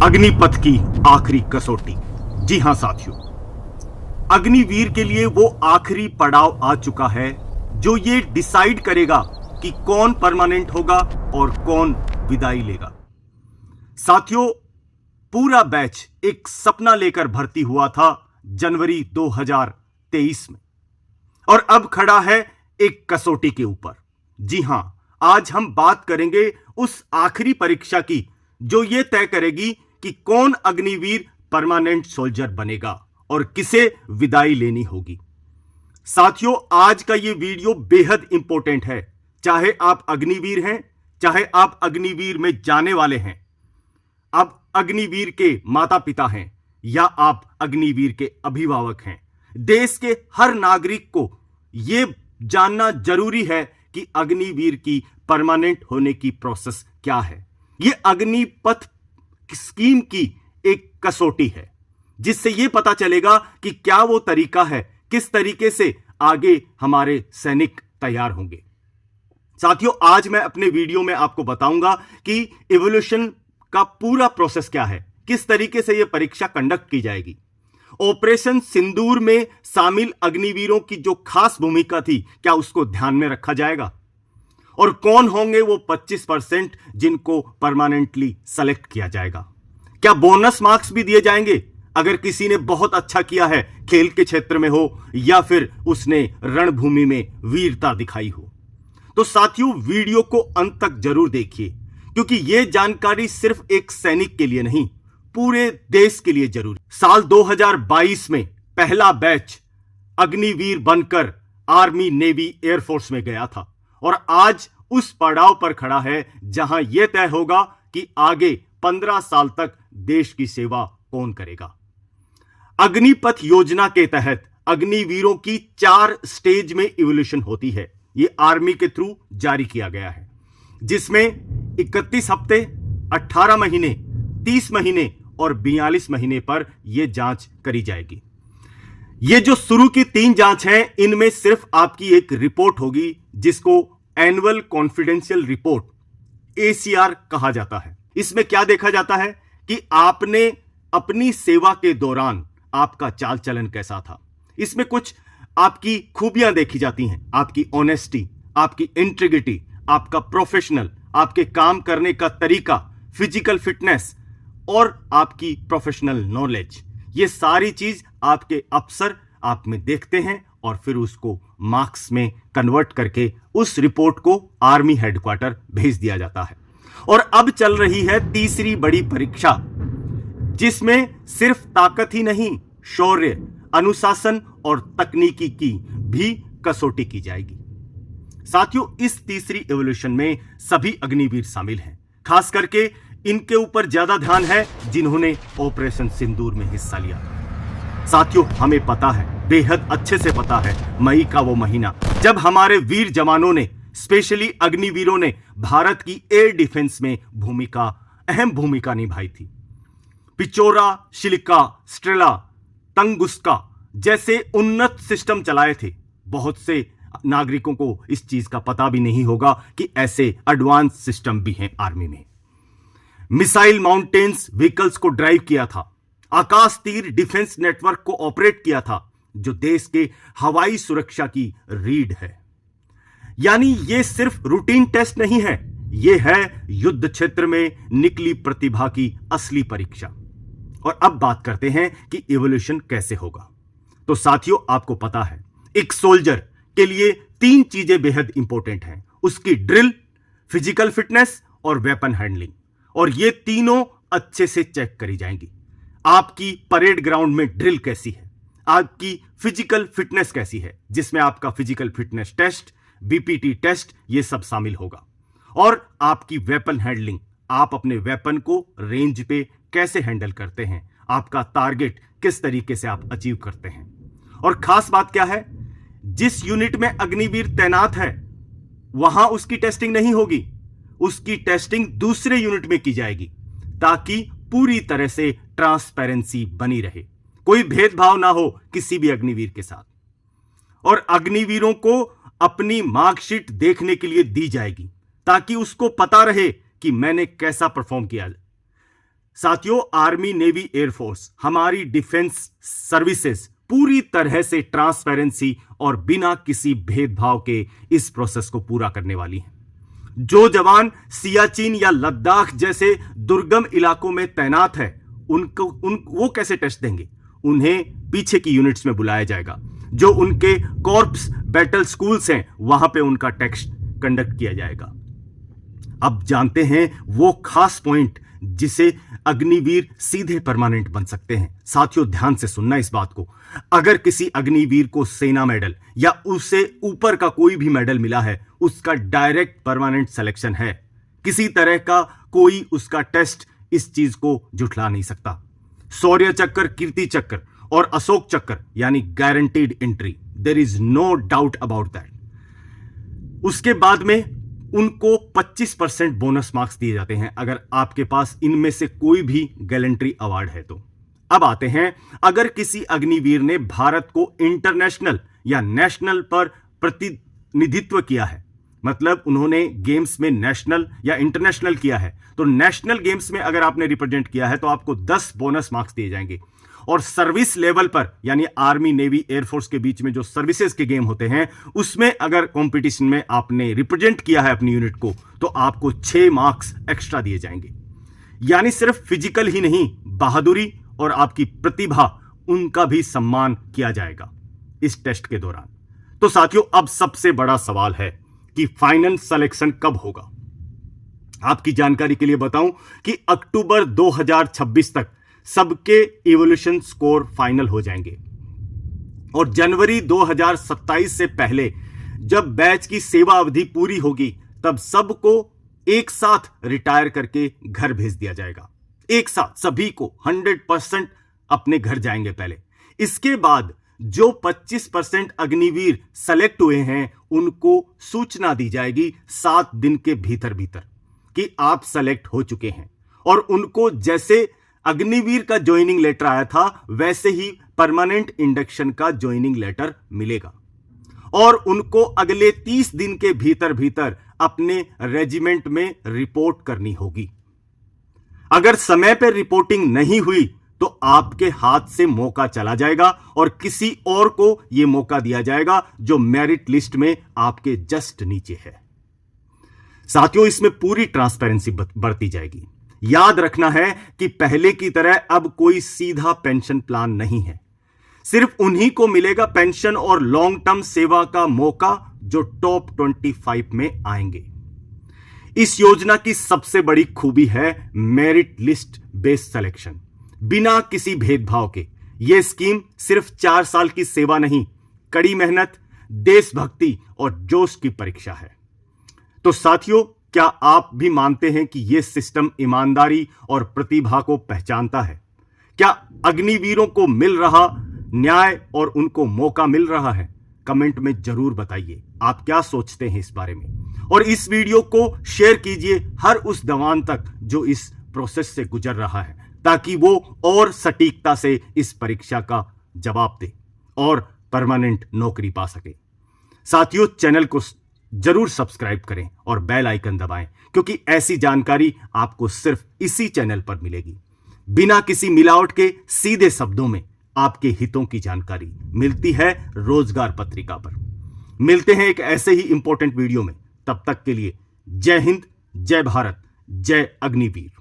अग्निपथ की आखिरी कसौटी। जी हां साथियों, अग्निवीर के लिए वो आखिरी पड़ाव आ चुका है जो ये डिसाइड करेगा कि कौन परमानेंट होगा और कौन विदाई लेगा। साथियों, पूरा बैच एक सपना लेकर भर्ती हुआ था जनवरी 2023 में और अब खड़ा है एक कसौटी के ऊपर। जी हां, आज हम बात करेंगे उस आखिरी परीक्षा की जो यह तय करेगी कि कौन अग्निवीर परमानेंट सोल्जर बनेगा और किसे विदाई लेनी होगी। साथियों, आज का यह वीडियो बेहद इंपॉर्टेंट है। चाहे आप अग्निवीर हैं, चाहे आप अग्निवीर में जाने वाले हैं, आप अग्निवीर के माता पिता हैं या आप अग्निवीर के अभिभावक हैं, देश के हर नागरिक को यह जानना जरूरी है कि अग्निवीर की परमानेंट होने की प्रोसेस क्या है। यह अग्निपथ स्कीम की एक कसौटी है जिससे यह पता चलेगा कि क्या वो तरीका है, किस तरीके से आगे हमारे सैनिक तैयार होंगे। साथियों, आज मैं अपने वीडियो में आपको बताऊंगा कि इवोल्यूशन का पूरा प्रोसेस क्या है, किस तरीके से यह परीक्षा कंडक्ट की जाएगी। ऑपरेशन सिंदूर में शामिल अग्निवीरों की जो खास भूमिका थी, क्या उसको ध्यान में रखा जाएगा और कौन होंगे वो 25% जिनको परमानेंटली सेलेक्ट किया जाएगा। क्या बोनस मार्क्स भी दिए जाएंगे अगर किसी ने बहुत अच्छा किया है, खेल के क्षेत्र में हो या फिर उसने रणभूमि में वीरता दिखाई हो। तो साथियों, वीडियो को अंत तक जरूर देखिए क्योंकि यह जानकारी सिर्फ एक सैनिक के लिए नहीं, पूरे देश के लिए जरूरी। साल 2022 में पहला बैच अग्निवीर बनकर आर्मी, नेवी, एयरफोर्स में गया था और आज उस पड़ाव पर खड़ा है जहां यह तय होगा कि आगे 15 साल तक देश की सेवा कौन करेगा। अग्निपथ योजना के तहत अग्निवीरों की 4 स्टेज में इवोल्यूशन होती है। यह आर्मी के थ्रू जारी किया गया है जिसमें 31 हफ्ते, 18 महीने, 30 महीने और 42 महीने पर यह जांच करी जाएगी। ये जो शुरू की 3 जांच हैं, इनमें सिर्फ आपकी एक रिपोर्ट होगी जिसको एनुअल कॉन्फिडेंशियल रिपोर्ट ACR कहा जाता है। इसमें क्या देखा जाता है कि आपने अपनी सेवा के दौरान आपका चाल चलन कैसा था। इसमें कुछ आपकी खूबियां देखी जाती हैं, आपकी ऑनेस्टी, आपकी इंटीग्रिटी, आपका प्रोफेशनल, आपके काम करने का तरीका, फिजिकल फिटनेस और आपकी प्रोफेशनल नॉलेज। ये सारी चीज आपके अफसर आप में देखते हैं और फिर उसको मार्क्स में कन्वर्ट करके उस रिपोर्ट को आर्मी हेडक्वार्टर भेज दिया जाता है। और अब चल रही है तीसरी बड़ी परीक्षा जिसमें सिर्फ ताकत ही नहीं, शौर्य, अनुशासन और तकनीकी की भी कसौटी की जाएगी। साथियों, इस तीसरी इवोल्यूशन में सभी अग्निवीर शामिल हैं। खास करके इनके ऊपर ज्यादा ध्यान है जिन्होंने ऑपरेशन सिंदूर में हिस्सा लिया था। साथियों, हमें पता है, बेहद अच्छे से पता है, मई का वो महीना जब हमारे वीर जवानों ने, स्पेशली अग्निवीरों ने भारत की एयर डिफेंस में अहम भूमिका निभाई थी। पिचोरा, शिलिका, स्ट्रेला, तंगुस्का जैसे उन्नत सिस्टम चलाए थे। बहुत से नागरिकों को इस चीज का पता भी नहीं होगा कि ऐसे एडवांस सिस्टम भी हैं आर्मी में। मिसाइल माउंटेन्स व्हीकल्स को ड्राइव किया था, आकाश तीर डिफेंस नेटवर्क को ऑपरेट किया था जो देश के हवाई सुरक्षा की रीढ़ है। यानी यह सिर्फ रूटीन टेस्ट नहीं है, यह है युद्ध क्षेत्र में निकली प्रतिभा की असली परीक्षा। और अब बात करते हैं कि इवोल्यूशन कैसे होगा। तो साथियों, आपको पता है, एक सोल्जर के लिए 3 चीजें बेहद इंपॉर्टेंट हैं, उसकी ड्रिल, फिजिकल फिटनेस और वेपन हैंडलिंग। और ये तीनों अच्छे से चेक करी जाएंगी। आपकी परेड ग्राउंड में ड्रिल कैसी है, आपकी फिजिकल फिटनेस कैसी है, जिसमें आपका physical fitness test, BPT test, ये सब शामिल होगा। और आपकी वेपन हैंडलिंग, आप अपने वेपन को रेंज पे कैसे हैंडल करते हैं, आपका टारगेट किस तरीके से आप अचीव करते हैं। और खास बात क्या है, जिस यूनिट में अग्निवीर तैनात है वहां उसकी टेस्टिंग नहीं होगी, उसकी टेस्टिंग दूसरे यूनिट में की जाएगी ताकि पूरी तरह से ट्रांसपेरेंसी बनी रहे, कोई भेदभाव ना हो किसी भी अग्निवीर के साथ। और अग्निवीरों को अपनी मार्कशीट देखने के लिए दी जाएगी ताकि उसको पता रहे कि मैंने कैसा परफॉर्म किया। साथियों, आर्मी, नेवी, एयरफोर्स, हमारी डिफेंस सर्विसेज पूरी तरह से ट्रांसपेरेंसी और बिना किसी भेदभाव के इस प्रोसेस को पूरा करने वाली है। जो जवान सियाचिन या लद्दाख जैसे दुर्गम इलाकों में तैनात है, वो कैसे टेस्ट देंगे? उन्हें पीछे की यूनिट्स में बुलाया जाएगा। जो उनके कॉर्प्स बैटल स्कूल्स हैं, वहां पे उनका टेस्ट कंडक्ट किया जाएगा। अब जानते हैं वो खास पॉइंट जिसे अग्निवीर सीधे परमानेंट बन सकते हैं। साथियों, ध्यान से सुनना इस बात को। अगर किसी अग्निवीर को सेना मेडल या उससे ऊपर का कोई भी मेडल मिला है, उसका डायरेक्ट परमानेंट सिलेक्शन है। किसी तरह का कोई उसका टेस्ट इस चीज को झुठला नहीं सकता। शौर्य चक्र, कीर्ति चक्र और अशोक चक्र यानी guaranteed entry, there is no doubt about that. उसके बाद में उनको 25% बोनस मार्क्स दिए जाते हैं अगर आपके पास इनमें से कोई भी गैलेंट्री अवार्ड है तो। अब आते हैं, अगर किसी अग्निवीर ने भारत को इंटरनेशनल या नेशनल पर प्रतिनिधित्व किया है, मतलब उन्होंने गेम्स में नेशनल या इंटरनेशनल किया है, तो नेशनल गेम्स में अगर आपने रिप्रेजेंट किया है तो आपको 10 बोनस मार्क्स दिए जाएंगे। और सर्विस लेवल पर यानी आर्मी, नेवी, एयरफोर्स के बीच में जो सर्विसेज के गेम होते हैं, उसमें अगर कंपटीशन में आपने रिप्रेजेंट किया है अपनी यूनिट को, तो आपको 6 मार्क्स एक्स्ट्रा दिए जाएंगे। यानी सिर्फ फिजिकल ही नहीं, बहादुरी और आपकी प्रतिभा, उनका भी सम्मान किया जाएगा इस टेस्ट के दौरान। तो साथियों, अब सबसे बड़ा सवाल है कि फाइनल सिलेक्शन कब होगा। आपकी जानकारी के लिए बताऊं कि अक्टूबर 2026 तक सबके इवोल्यूशन स्कोर फाइनल हो जाएंगे और जनवरी 2027 से पहले जब बैच की सेवा अवधि पूरी होगी, तब सबको एक साथ रिटायर करके घर भेज दिया जाएगा। एक साथ सभी को 100% अपने घर जाएंगे पहले। इसके बाद जो 25% अग्निवीर सेलेक्ट हुए हैं, उनको सूचना दी जाएगी 7 दिन के भीतर भीतर कि आप सेलेक्ट हो चुके हैं, और उनको जैसे अग्निवीर का ज्वाइनिंग लेटर आया था, वैसे ही परमानेंट इंडक्शन का ज्वाइनिंग लेटर मिलेगा। और उनको अगले 30 दिन के भीतर भीतर अपने रेजिमेंट में रिपोर्ट करनी होगी। अगर समय पर रिपोर्टिंग नहीं हुई तो आपके हाथ से मौका चला जाएगा और किसी और को यह मौका दिया जाएगा जो मेरिट लिस्ट में आपके जस्ट नीचे है। साथियों, इसमें पूरी ट्रांसपेरेंसी बरती जाएगी। याद रखना है कि पहले की तरह अब कोई सीधा पेंशन प्लान नहीं है। सिर्फ उन्हीं को मिलेगा पेंशन और लॉन्ग टर्म सेवा का मौका जो टॉप 25 में आएंगे। इस योजना की सबसे बड़ी खूबी है मेरिट लिस्ट बेस्ड सिलेक्शन, बिना किसी भेदभाव के। यह स्कीम सिर्फ 4 साल की सेवा नहीं, कड़ी मेहनत, देशभक्ति और जोश की परीक्षा है। तो साथियों, क्या आप भी मानते हैं कि यह सिस्टम ईमानदारी और प्रतिभा को पहचानता है? क्या अग्निवीरों को मिल रहा न्याय और उनको मौका मिल रहा है? कमेंट में जरूर बताइए आप क्या सोचते हैं इस बारे में, और इस वीडियो को शेयर कीजिए हर उस जवान तक जो इस प्रोसेस से गुजर रहा है, ताकि वो और सटीकता से इस परीक्षा का जवाब दे और परमानेंट नौकरी पा सके। साथियों, चैनल को जरूर सब्सक्राइब करें और बेल आइकन दबाएं, क्योंकि ऐसी जानकारी आपको सिर्फ इसी चैनल पर मिलेगी। बिना किसी मिलावट के सीधे शब्दों में आपके हितों की जानकारी मिलती है रोजगार पत्रिका पर। मिलते हैं एक ऐसे ही इंपॉर्टेंट वीडियो में। तब तक के लिए जय हिंद, जय भारत, जय अग्निवीर।